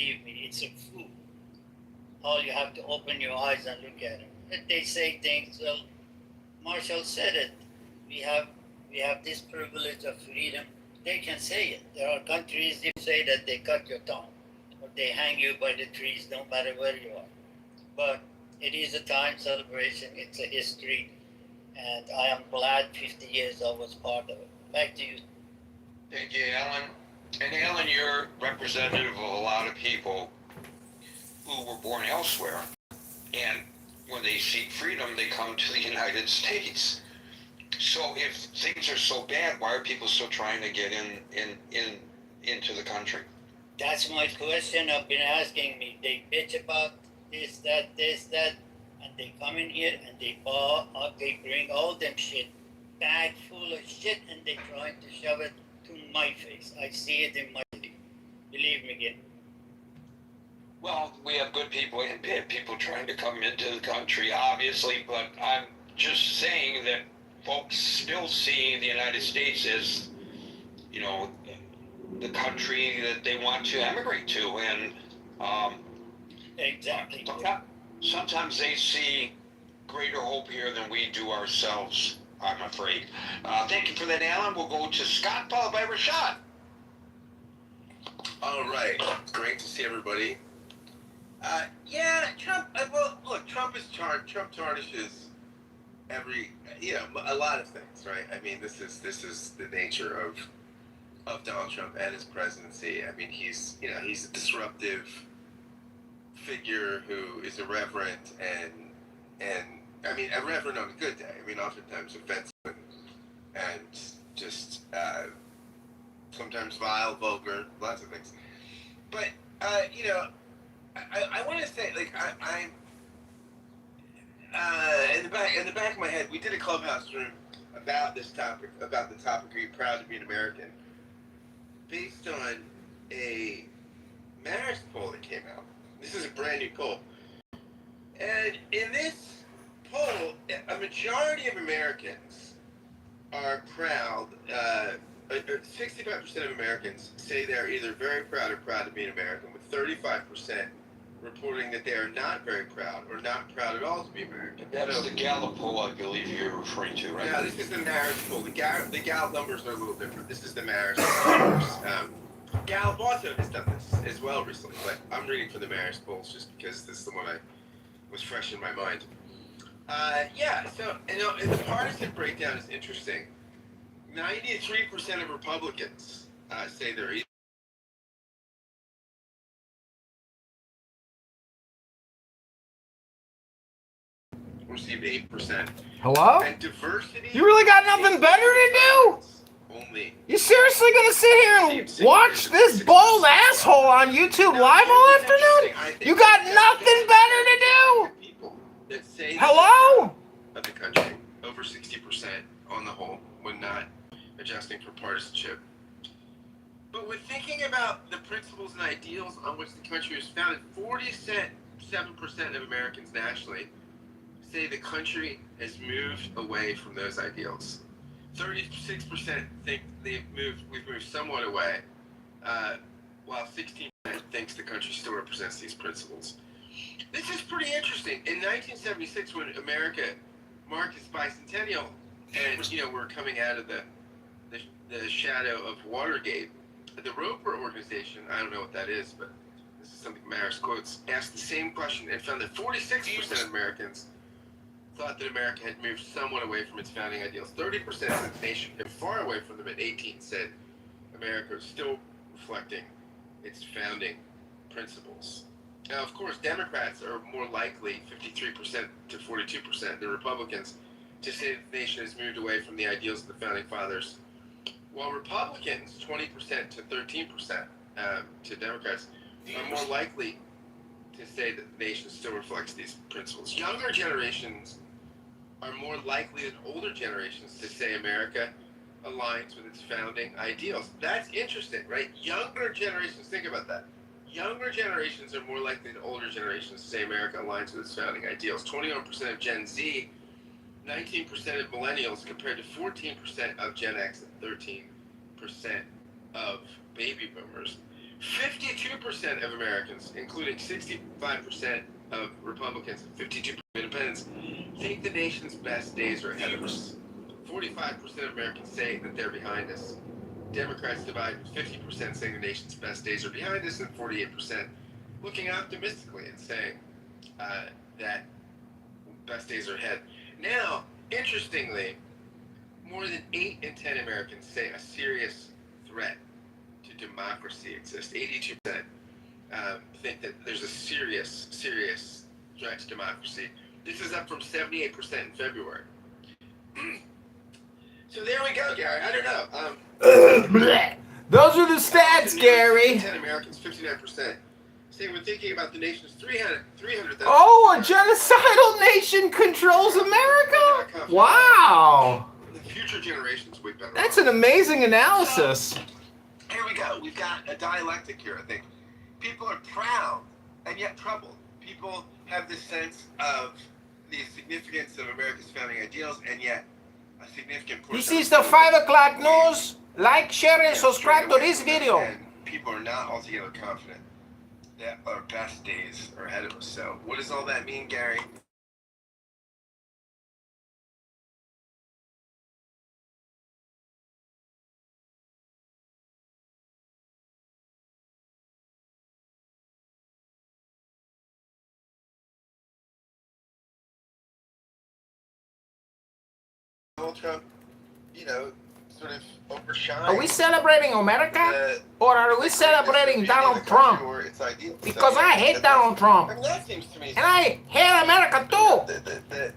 Believe me, it's a fool. All you have to open your eyes and look at it. If they say things, well, Marshall said it. We have we have this privilege of freedom. They can say it. There are countries that say that they cut your tongue or they hang you by the trees, no matter where you are. But it is a time celebration. It's a history, and I am glad 50 years I was part of it. Back to you. Thank you, Alan. And Alan, you're representative of a lot of people who were born elsewhere, and when they seek freedom, they come to the United States. So if things are so bad, why are people still trying to get into the country? That's my question I've been asking me. They bitch about this, that, and they come in here and they bring all them shit, bag full of shit, and they trying to shove it to my face. I see it in my city. Believe me, again. Well, we have good people and bad people trying to come into the country, obviously, but I'm just saying that folks still see the United States as, you know, the country that they want to emigrate to, and exactly. Sometimes they see greater hope here than we do ourselves, I'm afraid. Thank you for that, Alan. We'll go to Scott, followed by Rashad. All right. Great to see everybody. Yeah, Trump. Well, look, Trump tarnishes every, a lot of things, right? I mean, this is the nature of Donald Trump and his presidency. I mean, he's a disruptive figure who is irreverent and I mean, irreverent on a good day. I mean, oftentimes offensive and just sometimes vile, vulgar, lots of things. But I want to say, like, I'm in the back of my head, we did a clubhouse room about this topic, about the topic, are you proud to be an American? Based on a Marist poll that came out. This is a brand new poll. And in this poll, a majority of Americans are proud, 65% of Americans say they're either very proud or proud to be an American, with 35% reporting that they are not very proud or not proud at all to be American. That's the Gallup poll, I believe you're referring to, right? No, this is the Marist poll. The Gallup numbers are a little different. This is the Marist numbers. Gallup also has done this as well recently, but I'm reading from the Marist polls just because this is the one I was fresh in my mind. So and the partisan breakdown is interesting. 93% of Republicans say they're either received 8%. Hello? And diversity. You really got nothing better to do? Only. You seriously gonna sit here and watch this bald asshole on YouTube live all afternoon? You got nothing better to do? People that say hello? Of the country, over 60% on the whole, when not adjusting for partisanship. But when thinking about the principles and ideals on which the country was founded, 47% of Americans nationally say the country has moved away from those ideals. 36% think we've moved somewhat away, while 16% thinks the country still represents these principles. This is pretty interesting. In 1976, when America marked its bicentennial, and we're coming out of the shadow of Watergate, the Roper organization, I don't know what that is, but this is something Marist quotes, asked the same question and found that 46% of Americans thought that America had moved somewhat away from its founding ideals. 30% of the nation had far away from them, and 18% said America was still reflecting its founding principles. Now, of course, Democrats are more likely, 53% to 42%, than Republicans, to say that the nation has moved away from the ideals of the founding fathers, while Republicans, 20% to 13%, to Democrats, are more likely to say that the nation still reflects these principles. Younger generations are more likely than older generations to say America aligns with its founding ideals. That's interesting, right? Younger generations, think about that. Younger generations are more likely than older generations to say America aligns with its founding ideals. 21% of Gen Z, 19% of millennials, compared to 14% of Gen X and 13% of baby boomers. 52% of Americans, including 65% of Republicans and 52% of independents, think the nation's best days are ahead of us. 45% of Americans say that they're behind us. Democrats divide, 50% saying the nation's best days are behind us, and 48% looking optimistically and saying that best days are ahead. Now, interestingly, more than 8 in 10 Americans say a serious threat to democracy exists. 82% think that there's a serious threat to democracy. This is up from 78% in February. So there we go, Gary. I don't know. Those are the stats, Gary. 10 Americans, 59%. Say we're thinking about the nation's 300,000. Oh, a genocidal nation controls America? Wow. The future generations will be better. That's an amazing analysis. Here we go. We've got a dialectic here, I think. People are proud and yet troubled. People have this sense of the significance of America's founding ideals, and yet a significant portion. This is the 5 o'clock news. Like, share, and subscribe to this video. And people are not altogether confident that our best days are ahead of us. So, what does all that mean, Gary? Donald Trump, sort of overshine. Are we celebrating America? Or are we celebrating Donald Trump? Because I hate Donald Trump. I mean, that seems to me. And I hate America too.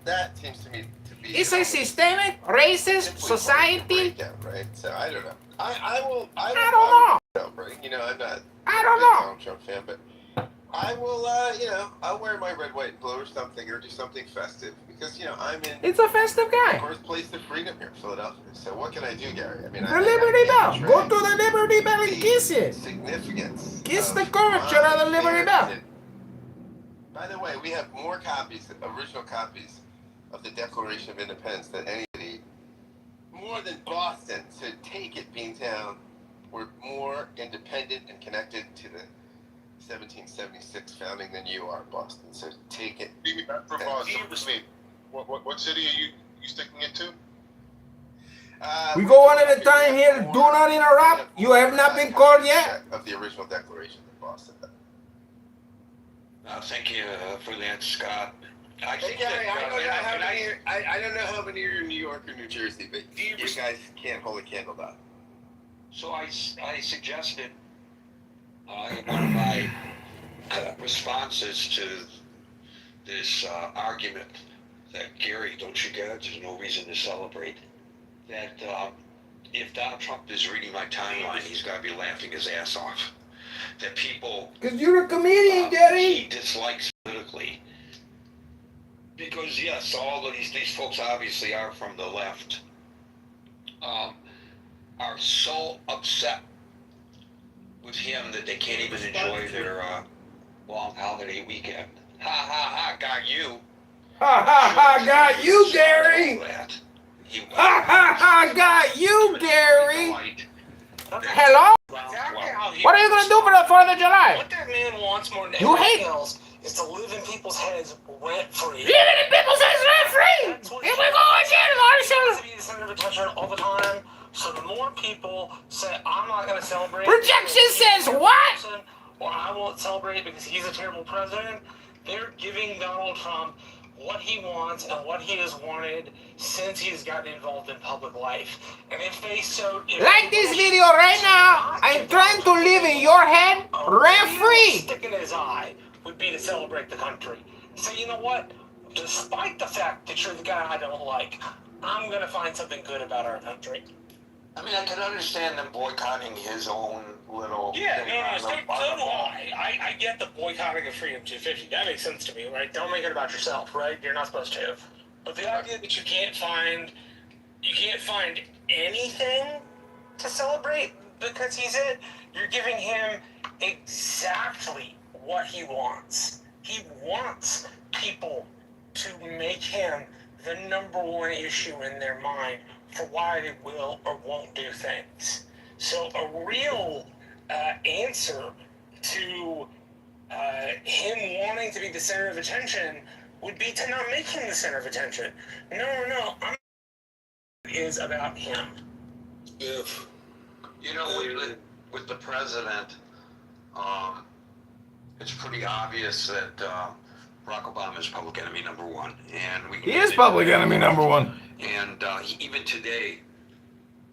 That seems to me to be. It's a systemic, racist society. Breakdown, right? So I don't know. I don't know. I I'm not. I don't a big know. Donald Trump fan, but I will. I'll wear my red, white, and blue or something, or do something festive because I'm in. It's a festive guy. Birthplace of freedom here in Philadelphia. So what can I do, Gary? I mean, The Liberty Bell. Go to the Liberty Bell and kiss it. Significance. Kiss the curvature of the Liberty Bell. By the way, we have more copies, original copies, of the Declaration of Independence than anybody. More than Boston. So take it, Beantown. We're more independent and connected to the 1776 founding than you are, Boston. So take it. I'm from Boston. What city are you sticking it to? We go one at a time here. Do not interrupt. You have not been called yet. Of the original Declaration of Boston. Thank you for that, Scott. Hey Gary, I don't know how many are in New York or New Jersey, but you guys can't hold a candle up. So I suggested in one of my responses to this argument that, Gary, don't you get it? There's no reason to celebrate. That if Donald Trump is reading my timeline, he's got to be laughing his ass off. That people... Because you're a comedian, Gary. He dislikes politically. Because, yes, all of these folks obviously are from the left. Are so upset with him that they can't even enjoy their long holiday weekend. Ha ha ha, got you. Ha ha ha, got you, Gary. Ha ha ha, got you, Gary. Hello? What are you going to do for the 4th of July? What that man wants more than You anything hate- else is to live in people's heads rent-free. Living in people's heads rent-free. Here we go again, Marshall. To be the center of attention all the time. So the more people say, I'm not going to celebrate. Projection says what? Or I won't celebrate because he's a terrible president. They're giving Donald Trump what he wants and what he has wanted since he's gotten involved in public life. And if they like this video right now, I'm trying to live in your head rent-free. Stick in his eye would be to celebrate the country. So you know what? Despite the fact that you're the guy I don't like, I'm going to find something good about our country. I mean, I can understand them boycotting his own little... Yeah, no, so do I. I get the boycotting of Freedom 250. That makes sense to me, right? Don't make it about yourself, right? You're not supposed to. But the idea that you can't find anything to celebrate because he's it, you're giving him exactly what he wants. He wants people to make him the number one issue in their mind for why they will or won't do things. So a real answer to him wanting to be the center of attention would be to not make him the center of attention. No. It is about him. If you know, with the president, it's pretty obvious that Barack Obama is public enemy number one, and He is public enemy number one. And even today,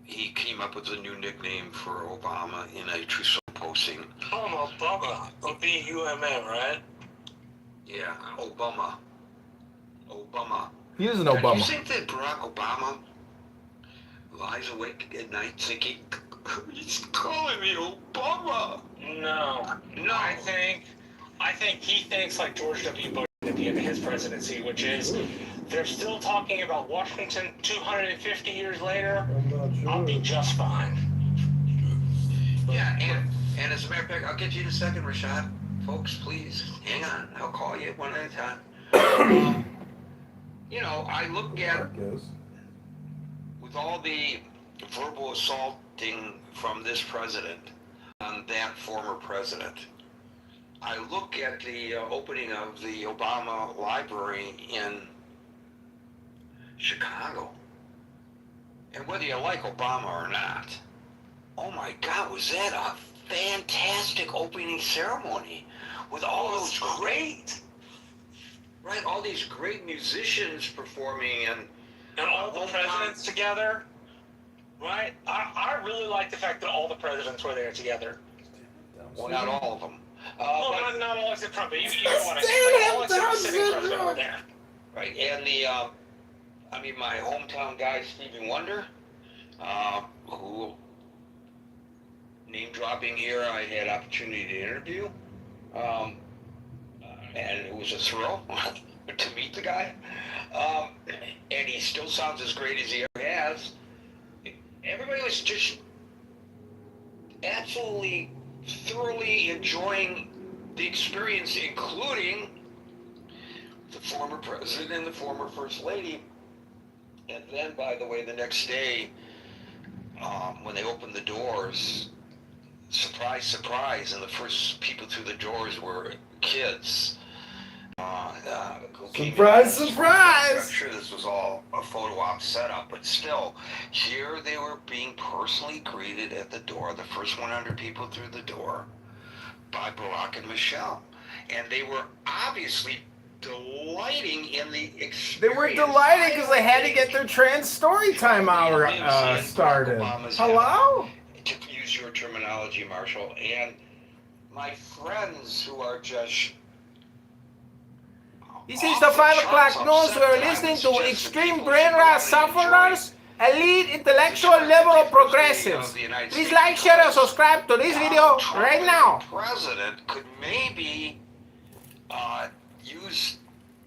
he came up with a new nickname for Obama in a Truth posting. Call him Obama. O-B-U-M-M, right? Yeah, Obama. He is an Do you Obama. think that Barack Obama lies awake at night thinking, he's calling me Obama? No. I think he thinks like George W. Bush at the end of his presidency, which is they're still talking about Washington 250 years later. I'll be just fine. Yeah, and as a matter of fact, I'll get you in a second, Rashad. Folks, please, hang on. I'll call you one at a time. You know, I look at, with all the verbal assaulting from this president on that former president, I look at the opening of the Obama Library in Chicago. And whether you like Obama or not, oh my God, was that a fantastic opening ceremony with all those great, right, all these great musicians performing And all the presidents together, right? I really like the fact that all the presidents were there together. Well, not all of them. Well, not all except Trump, but you know what I mean. All except the sitting president were there. Right, and my hometown guy, Stevie Wonder, who, name dropping here, I had opportunity to interview, and it was a thrill to meet the guy, and he still sounds as great as he ever has. Everybody was just absolutely thoroughly enjoying the experience, including the former president and the former first lady. And then, by the way, the next day, when they opened the doors, surprise, surprise, and the first people through the doors were kids. Surprise, surprise! I'm sure this was all a photo op setup, but still, here they were being personally greeted at the door, the first 100 people through the door, by Barack and Michelle. And they were obviously delighting in the experience. They were delighted because they had to get their trans story time hour started. Hello? To use your terminology, Marshall, and my friends who are just... This is the 5 o'clock news. We're listening to extreme brain rot sufferers, elite intellectual liberal progressives. Please like, share, and subscribe to this video right now. The president could maybe use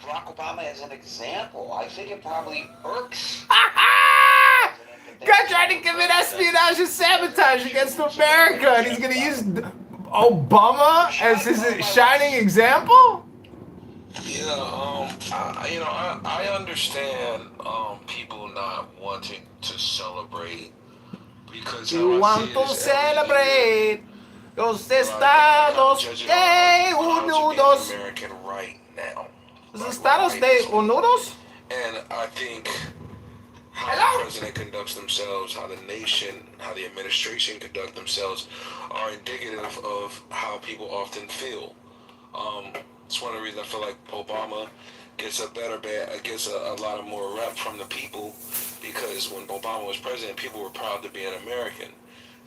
Barack Obama as an example. I think it probably irks. God tried to commit espionage and sabotage against America, and he's gonna use Obama as his shining example? I understand people not wanting to celebrate because You want to celebrate los Estados Unidos. American right now. Los Estados Unidos? And I think how Hello? the president conducts themselves, how the nation, how the administration conduct themselves are indicative of how people often feel. It's one of the reasons I feel like Obama gets a lot of more rep from the people, because when Obama was president, people were proud to be an American.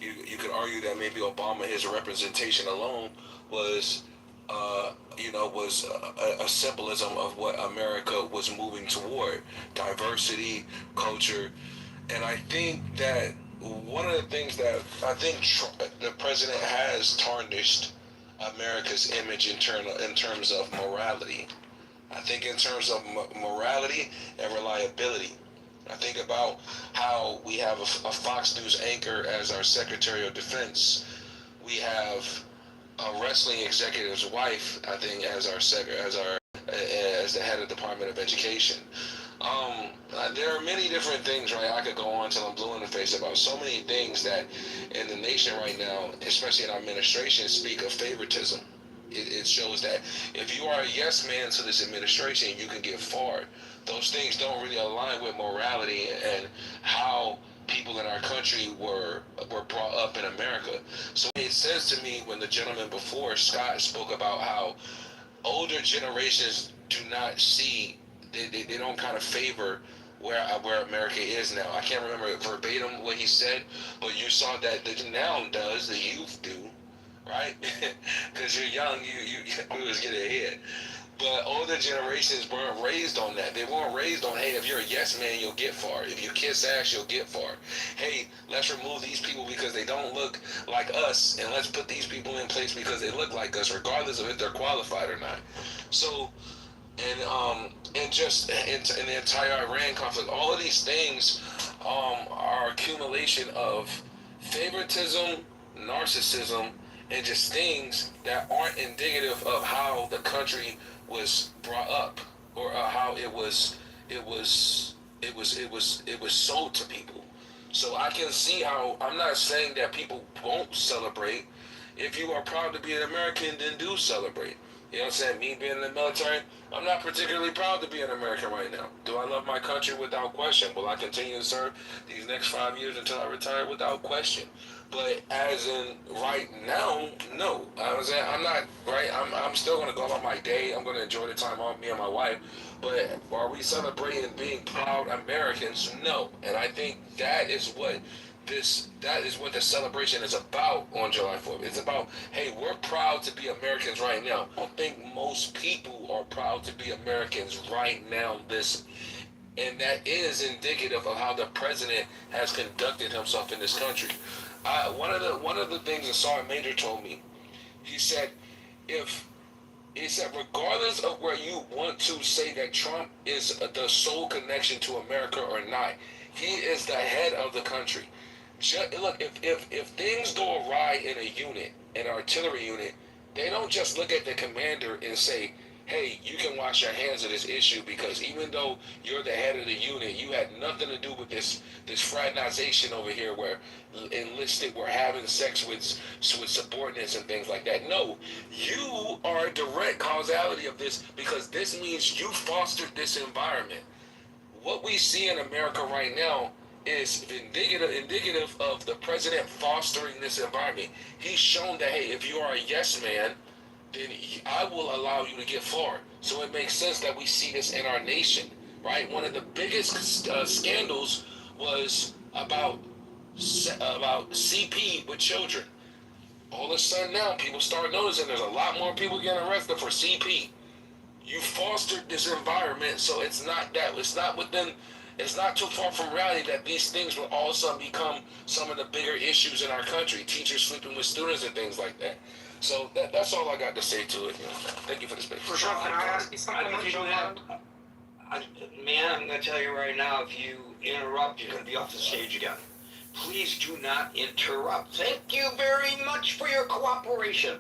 You could argue that maybe Obama, his representation alone was a symbolism of what America was moving toward: diversity, culture. And I think that one of the things that I think the president has tarnished America's image in terms of morality. I think in terms of morality and reliability. I think about how we have a Fox News anchor as our Secretary of Defense. We have a wrestling executive's wife, I think, as the head of Department of Education. There are many different things, right? I could go on till I'm blue in the face about so many things that in the nation right now, especially in our administration, speak of favoritism. It shows that if you are a yes man to this administration, you can get far. Those things don't really align with morality and how people in our country were brought up in America. So it says to me when the gentleman before Scott spoke about how older generations do not see, they don't kind of favor where America is now. I can't remember verbatim what he said, but you saw that the now does, the youth do, right? Because you're young, you always get ahead. But older generations weren't raised on that. They weren't raised on, hey, if you're a yes man, you'll get far. If you kiss ass, you'll get far. Hey, let's remove these people because they don't look like us, and let's put these people in place because they look like us, regardless of if they're qualified or not. So, and just in the entire Iran conflict, all of these things are accumulation of favoritism, narcissism, and just things that aren't indicative of how the country was brought up or how it was sold to people. So I can see how, I'm not saying that people won't celebrate. If you are proud to be an American, then do celebrate. You know what I'm saying? Me being in the military, I'm not particularly proud to be an American right now. Do I love my country? Without question. Will I continue to serve these next 5 years until I retire? Without question. But as in right now, no. I'm not, right? I'm still going to go about my day. I'm going to enjoy the time off, me and my wife. But are we celebrating being proud Americans? No. And I think that is what the celebration is about on July 4th. It's about, hey, we're proud to be Americans right now. I don't think most people are proud to be Americans right now. And that is indicative of how the president has conducted himself in this country. One of the things that Sergeant Major told me, he said, regardless of where you want to say that Trump is the sole connection to America or not, he is the head of the country. Look, if things go awry in a unit, an artillery unit, they don't just look at the commander and say, hey, you can wash your hands of this issue because even though you're the head of the unit, you had nothing to do with this fraternization over here where enlisted were having sex with subordinates and things like that. No, you are a direct causality of this because this means you fostered this environment. What we see in America right now is indicative of the president fostering this environment. He's shown that, hey, if you are a yes man, then I will allow you to get far. So it makes sense that we see this in our nation, right? One of the biggest scandals was about CP with children. All of a sudden now, people start noticing there's a lot more people getting arrested for CP. You fostered this environment, so it's not too far from reality that these things will all of a sudden become some of the bigger issues in our country. Teachers sleeping with students and things like that. So that's all I got to say to it. Thank you for the space. Prashant, can I ask you something if you don't mind? Man, I'm going to tell you right now, if you interrupt, you're going to be off the stage again. Please do not interrupt. Thank you very much for your cooperation.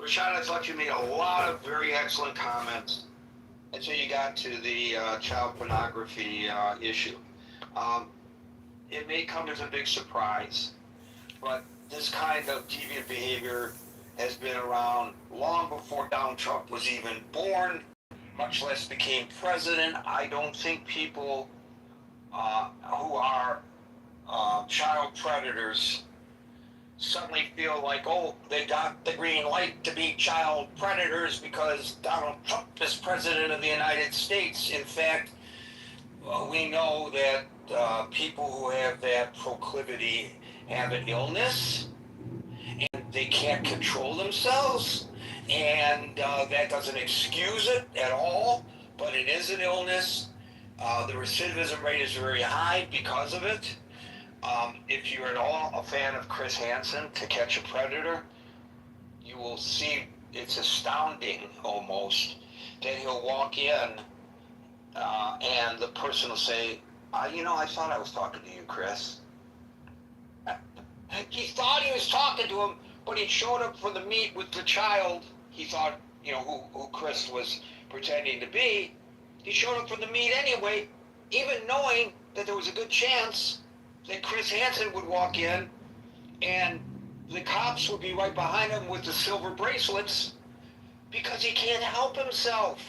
Rashad, I thought you made a lot of very excellent comments until you got to the child pornography issue. It may come as a big surprise, but this kind of deviant behavior has been around long before Donald Trump was even born, much less became president. I don't think people who are child predators suddenly feel like, oh, they got the green light to be child predators because Donald Trump is president of the United States. In fact, we know that people who have that proclivity have an illness and they can't control themselves, and that doesn't excuse it at all, but it is an illness. The recidivism rate is very high because of it. If you're at all a fan of Chris Hansen, To Catch a Predator, you will see it's astounding almost that he'll walk in and the person will say, I thought I was talking to you, Chris. He thought he was talking to him, but he showed up for the meet with the child. He thought, who Chris was pretending to be. He showed up for the meet anyway, even knowing that there was a good chance that Chris Hansen would walk in and the cops would be right behind him with the silver bracelets because he can't help himself.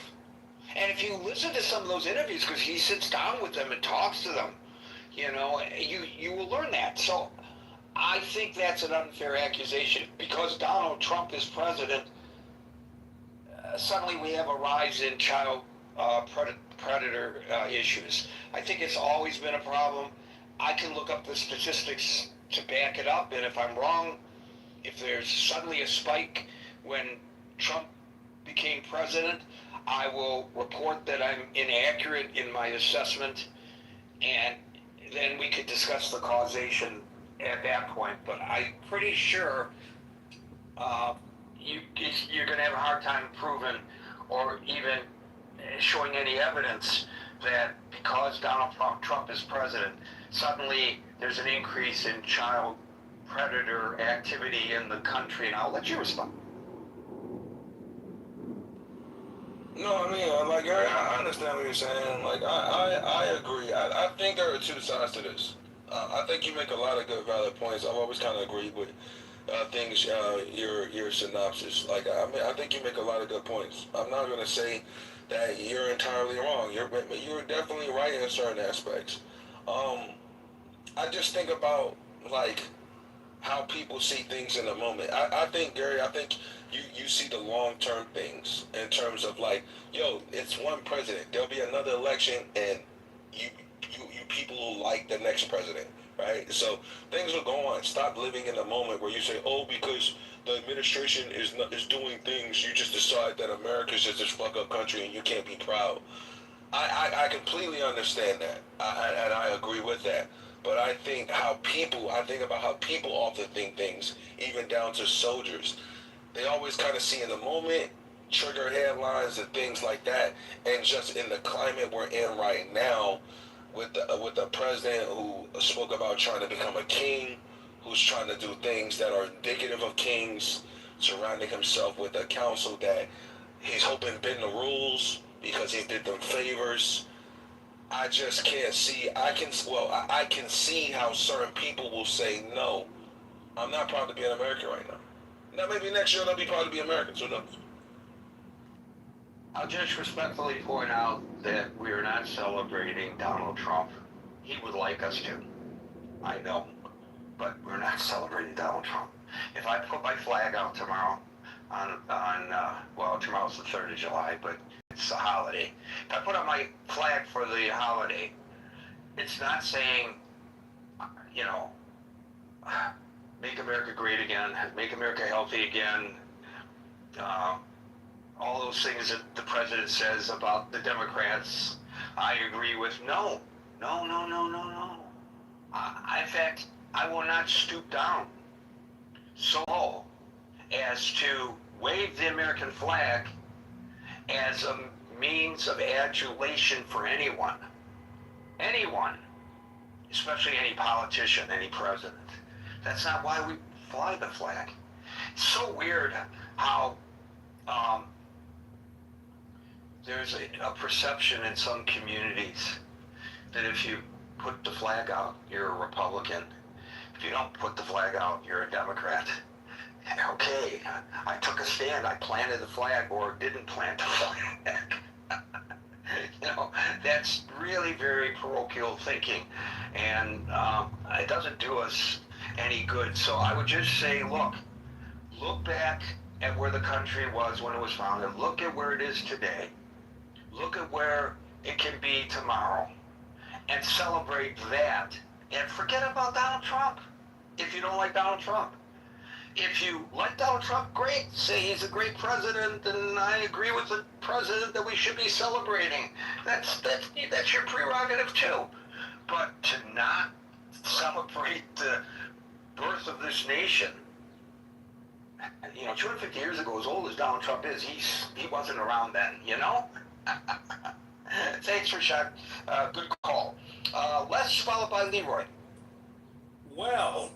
And if you listen to some of those interviews, because he sits down with them and talks to them, you know, you will learn that. So I think that's an unfair accusation. Because Donald Trump is president, suddenly we have a rise in child predator issues. I think it's always been a problem. I can look up the statistics to back it up, and if I'm wrong, if there's suddenly a spike when Trump became president, I will report that I'm inaccurate in my assessment, and then we could discuss the causation at that point. But I'm pretty sure you're going to have a hard time proving or even showing any evidence that because Donald Trump is president, suddenly there's an increase in child predator activity in the country. And I'll let you respond. No, I mean, like, Gary, I understand what you're saying. Like, I agree. I think there are two sides to this. I think you make a lot of good, valid points. I've always kind of agreed with things, your synopsis. Like, I mean, I think you make a lot of good points. I'm not going to say that you're entirely wrong. You're definitely right in certain aspects. I just think about, like, how people see things in the moment. I think, Gary, you see the long-term things in terms of, like, yo, it's one president. There'll be another election, and you people will like the next president, right? So things will go on. Stop living in the moment where you say, oh, because the administration is doing things, you just decide that America's just this fuck-up country and you can't be proud. I completely understand that, and I agree with that. But I think about how people often think things, even down to soldiers. They always kind of see in the moment, trigger headlines and things like that. And just in the climate we're in right now, with the president who spoke about trying to become a king, who's trying to do things that are indicative of kings, surrounding himself with a council that he's hoping bend the rules because he did them favors. I just can't see. I can see how certain people will say, no, I'm not proud to be an American right now. Now maybe next year they'll be proud to be Americans. Who knows? I'll just respectfully point out that we are not celebrating Donald Trump. He would like us to. I know. But we're not celebrating Donald Trump. If I put my flag out tomorrow tomorrow's the 3rd of July, but it's a holiday. If I put up my flag for the holiday, it's not saying, make America great again, make America healthy again, all those things that the president says about the Democrats, I agree with. No. In fact, I will not stoop down so low as to wave the American flag as a means of adulation for anyone, especially any politician, any president. That's not why we fly the flag. It's so weird how there's a perception in some communities that if you put the flag out, you're a Republican. If you don't put the flag out, you're a Democrat. Okay, I took a stand. I planted the flag or didn't plant the flag. That's really very parochial thinking, and it doesn't do us any good. So I would just say, look back at where the country was when it was founded. Look at where it is today. Look at where it can be tomorrow, and celebrate that. And forget about Donald Trump if you don't like Donald Trump. If you like Donald Trump, great. Say he's a great president, and I agree with the president that we should be celebrating. That's your prerogative too. But to not celebrate the birth of this nation, 250 years ago, as old as Donald Trump is, he wasn't around then, Thanks, Rashad. Good call. Les, followed by Leroy. Well,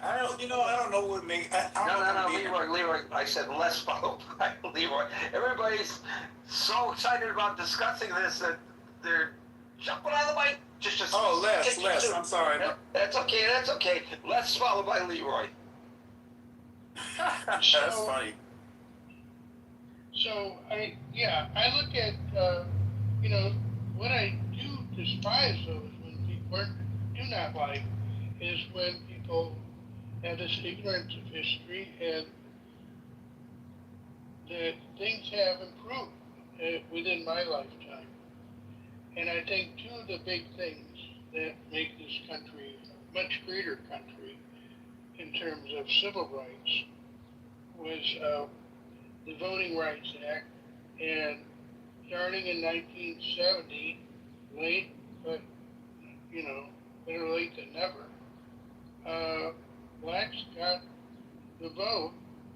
I don't know what makes. No, Leroy. I said Les, followed by Leroy. Everybody's so excited about discussing this that they're Jumping on the mic. Just Oh, Les, I'm sorry. That's okay. That's okay. Les followed by Leroy. That's funny. So I look at what I do despise though is when people do not like is when people have this ignorance of history and that things have improved within my lifetime. And I think two of the big things that make this country a much greater country in terms of civil rights was the Voting Rights Act, and starting in 1970, late, but better late than never, blacks got the vote,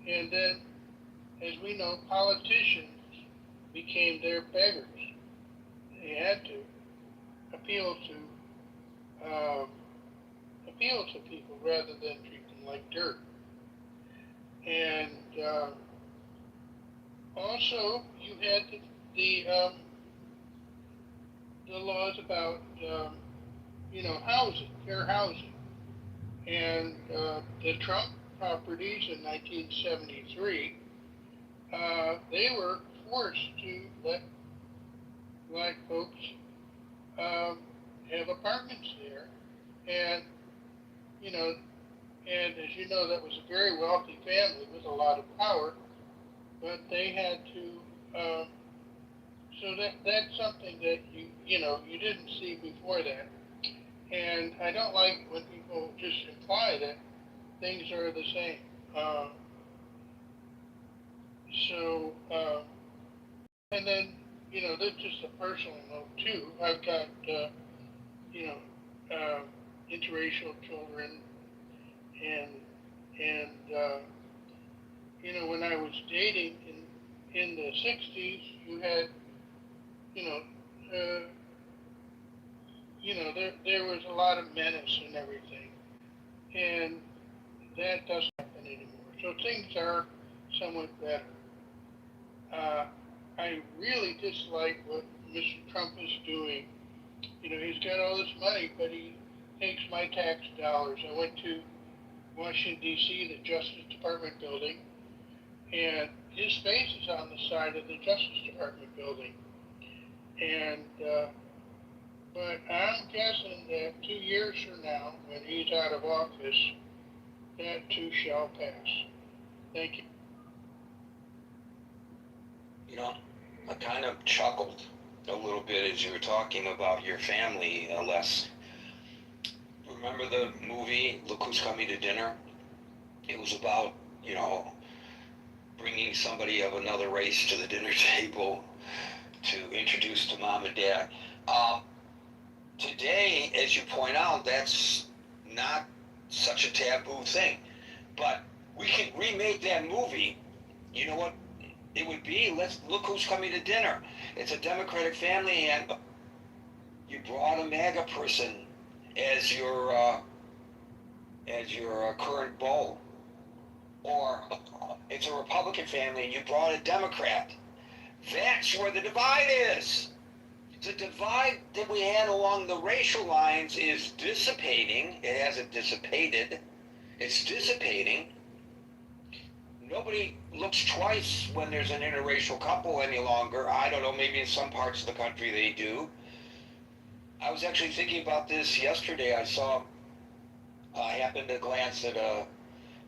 and then, as we know, politicians became their beggars. They had to appeal to people rather than treat them like dirt. And also, you had the laws about housing, fair housing, and the Trump properties in 1973. They were forced to let black folks have apartments there, and and as you know, that was a very wealthy family with a lot of power, but they had to. So that's something that you didn't see before that, and I don't like when people just imply that things are the same. And then that's just a personal note too. I've got interracial children, and when I was dating in the '60s, you had there was a lot of menace and everything, and that doesn't happen anymore. So things are somewhat better. I really dislike what Mr. Trump is doing. He's got all this money, but he takes my tax dollars. I went to Washington, D.C., the Justice Department building, and his face is on the side of the Justice Department building. And, but I'm guessing that 2 years from now, when he's out of office, that too shall pass. Thank you. I kind of chuckled a little bit as you were talking about your family, Les. Remember the movie, Look Who's Coming to Dinner? It was about, bringing somebody of another race to the dinner table to introduce to mom and dad. Today, as you point out, that's not such a taboo thing. But we can remake that movie. You know what it would be? Let's look who's coming to dinner. It's a Democratic family, and you brought a MAGA person as your current beau. Or it's a Republican family, and you brought a Democrat. That's where the divide is. The divide that we had along the racial lines is dissipating. It hasn't dissipated. It's dissipating. Nobody looks twice when there's an interracial couple any longer. I don't know, maybe in some parts of the country they do. I was actually thinking about this yesterday. I happened to glance at a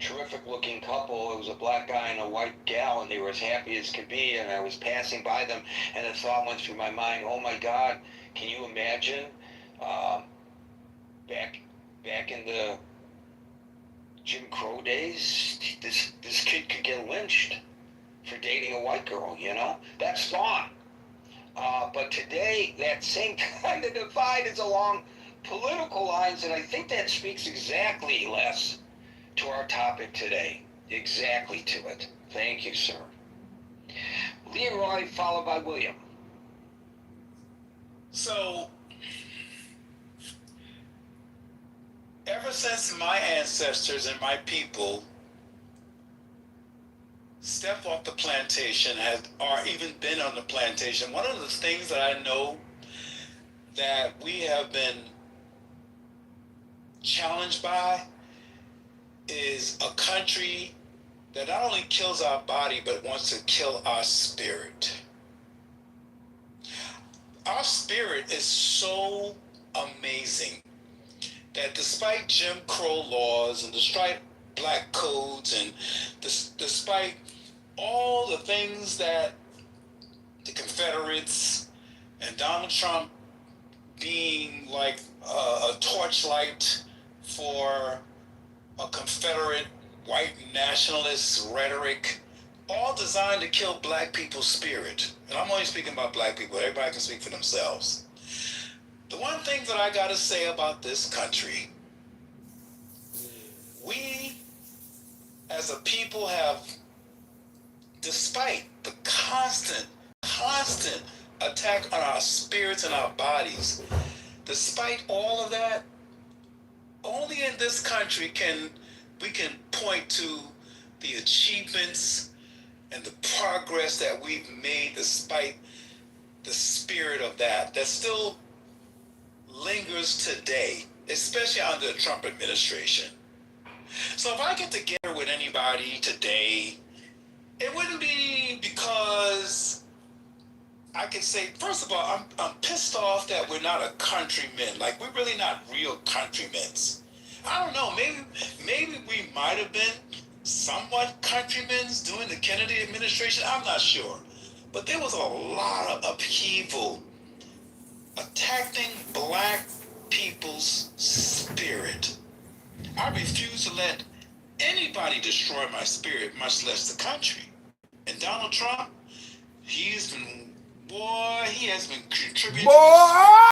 terrific looking couple. It was a black guy and a white gal, and they were as happy as could be, and I was passing by them, and the thought went through my mind, oh my God, can you imagine back in the Jim Crow days, this kid could get lynched for dating a white girl, That's gone. But today, that same kind of divide is along political lines, and I think that speaks exactly, Les, to our topic today. Exactly to it. Thank you, sir. Leroy, followed by William. So, ever since my ancestors and my people stepped off the plantation or even been on the plantation, one of the things that I know that we have been challenged by is a country that not only kills our body but wants to kill our spirit. Our spirit is so amazing that despite Jim Crow laws and despite black codes and despite all the things that the Confederates and Donald Trump being like a torchlight for a Confederate white nationalist rhetoric, all designed to kill black people's spirit. And I'm only speaking about black people. Everybody can speak for themselves. The one thing that I got to say about this country, we as a people have, despite the constant attack on our spirits and our bodies, despite all of that, only in this country can we can point to the achievements and the progress that we've made despite the spirit of that still lingers today, especially under the Trump administration. So if I get together with anybody today, it wouldn't be because I could say, first of all, I'm pissed off that we're not a countrymen. Like, we're really not real countrymen. I don't know, maybe we might have been somewhat countrymen during the Kennedy administration. I'm not sure. But there was a lot of upheaval attacking black people's spirit. I refuse to let anybody destroy my spirit, much less the country. And Donald Trump, he has been contributing to